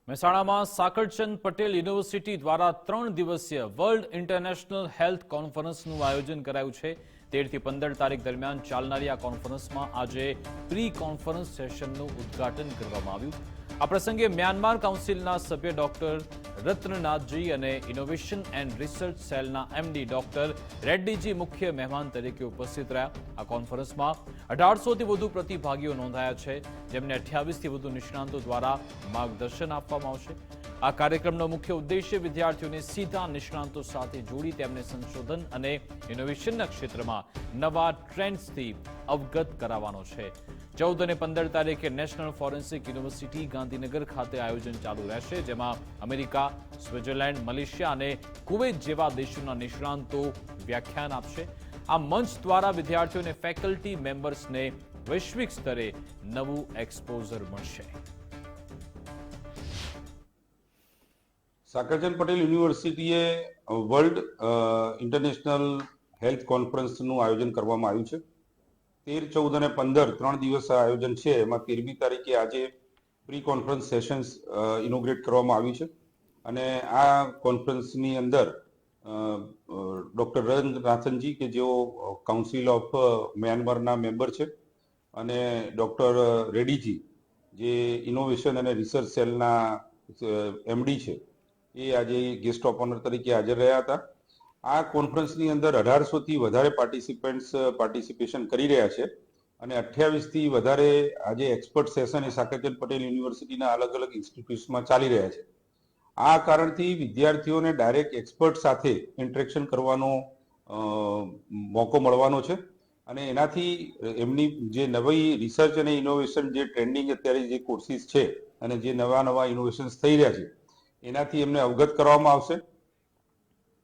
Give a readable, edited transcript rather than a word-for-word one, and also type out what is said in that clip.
મહેસાણામાં સાકળચંદ પટેલ યુનિવર્સિટી દ્વારા 3 દિવસીય વર્લ્ડ ઇન્ટરનેશનલ હેલ્થ કોન્ફરન્સનું આયોજન કરાયું છે। 13 થી 15 તારીખ દરમિયાન ચાલનારી આ કોન્ફરન્સમાં આજે પ્રી કોન્ફરન્સ સેશનનું ઉદ્ઘાટન કરવામાં આવ્યું। આ પ્રસંગે મ્યાનમાર કાઉન્સિલના સભ્ય ડોક્ટર રત્નનાથજી અને ઇનોવેશન એન્ડ રિસર્ચ સેલના એમડી ડોક્ટર રેડ્ડીજી મુખ્ય મહેમાન તરીકે ઉપસ્થિત રહ્યા। આ કોન્ફરન્સમાં 1800થી વધુ પ્રતિભાગીઓ નોંધાયા છે, જેમને 28થી વધુ નિષ્ણાંતો દ્વારા માર્ગદર્શન આપવામાં આવશે। આ કાર્યક્રમનો મુખ્ય ઉદ્દેશ્ય વિદ્યાર્થીઓને સીધા નિષ્ણાંતો સાથે જોડી તેમને સંશોધન અને ઇનોવેશનના ક્ષેત્રમાં નવા ટ્રેન્ડ્સથી અવગત કરાવવાનો છે। 14 અને 15 તારીખે નેશનલ ફોરેન્સિક યુનિવર્સિટી ગાંધીનગર ખાતે આયોજન ચાલુ રહેશે, જેમાં અમેરિકા, સ્વિટ્ઝરલેન્ડ, મલેશિયા અને કુવૈત જેવા દેશોના નિષ્ણાંતો વ્યાખ્યાન આપશે। આ મંચ દ્વારા વિદ્યાર્થીઓ અને ફેકલ્ટી મેમ્બર્સને વૈશ્વિક સ્તરે નવું એક્સપોઝર મળશે। સાકળચંદ પટેલ યુનિવર્સિટીએ વર્લ્ડ ઇન્ટરનેશનલ હેલ્થ કોન્ફરન્સનું આયોજન કરવામાં આવ્યું છે। 13, 14 અને 15 3 દિવસ આયોજન છે। એમાં 13મી તારીખે આજે પ્રી કોન્ફરન્સ સેશન્સ ઇનોગ્રેટ કરવામાં આવ્યું છે અને આ કોન્ફરન્સની અંદર ડૉક્ટર રત્નનાથનજી કે જેઓ કાઉન્સિલ ઓફ મ્યાનમારના મેમ્બર છે અને ડૉક્ટર રેડ્ડીજી જે ઇનોવેશન અને રિસર્ચ સેલના એમડી છે, એ આજે ગેસ્ટ ઓફ ઓનર તરીકે હાજર રહ્યા હતા। આ કોન્ફરન્સની અંદર 1800થી વધારે પાર્ટિસિપેશન કરી રહ્યા છે અને 28થી વધારે આજે એક્સપર્ટ સેશન એ સાકળચંદ પટેલ યુનિવર્સિટીના અલગ અલગ ઇન્સ્ટિટ્યૂટ્સમાં ચાલી રહ્યા છે। આ કારણથી વિદ્યાર્થીઓને ડાયરેક્ટ એક્સપર્ટ સાથે ઇન્ટરેક્શન કરવાનો મોકો મળવાનો છે અને એનાથી એમની જે નવી રિસર્ચ અને ઇનોવેશન જે ટ્રેન્ડિંગ અત્યારે જે કોર્સિસ છે અને જે નવા ઇનોવેશન્સ થઈ રહ્યા છે એનાથી એમને અવગત કરવામાં આવશે।